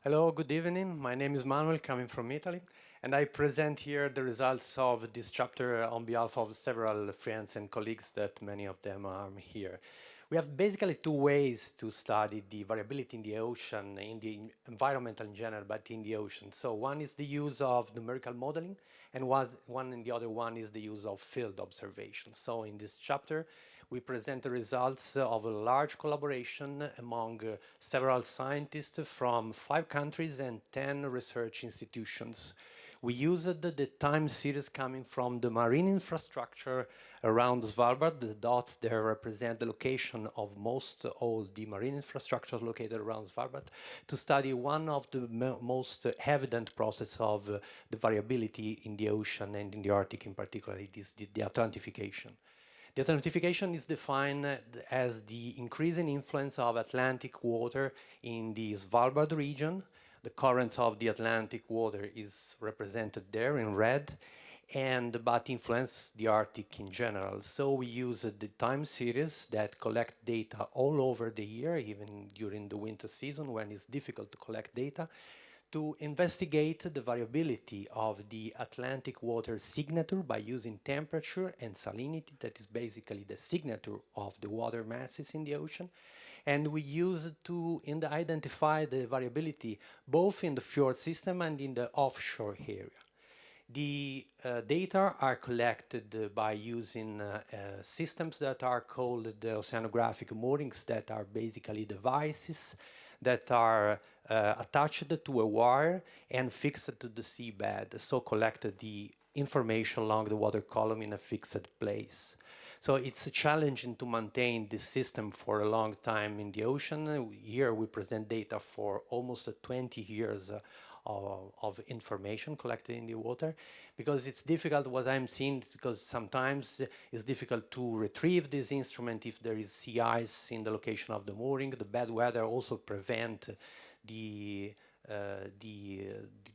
Hello, good evening. My name is Manuel, coming from Italy, and I present here the results of this chapter on behalf of several friends and colleagues that many of them are here. We have basically two ways to study the variability in the ocean, in the environment in general, but in the ocean. So one is the use of numerical modeling, and one and the other one is the use of field observation. So in this chapter, we present the results of a large collaboration among several scientists from 5 countries and 10 research institutions. We used the time series coming from the marine infrastructure around Svalbard. The dots there represent the location of most all the marine infrastructure located around Svalbard to study one of the most evident process of the variability in the ocean and in the Arctic in particular. It is the Atlantification. The Atlantification is defined as the increasing influence of Atlantic water in the Svalbard region. The current of the Atlantic water is represented there in red, but influence the Arctic in general. So we use the time series that collect data all over the year, even during the winter season when it's difficult to collect data, to investigate the variability of the Atlantic water signature by using temperature and salinity, that is basically the signature of the water masses in the ocean. And we use to identify the variability both in the fjord system and in the offshore area. The data are collected by using systems that are called the oceanographic moorings, that are basically devices that are attached to a wire and fixed to the seabed, so collected the information along the water column in a fixed place. So it's challenging to maintain this system for a long time in the ocean. Here we present data for almost 20 years of information collected in the water, because it's difficult. What I'm seeing is because sometimes it's difficult to retrieve this instrument if there is sea ice in the location of the mooring. The bad weather also prevent the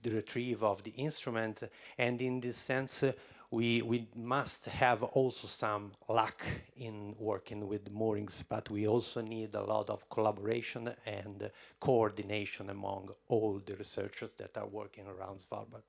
retrieve of the instrument, and in this sense we must have also some luck in working with moorings, but we also need a lot of collaboration and coordination among all the researchers that are working around Svalbard.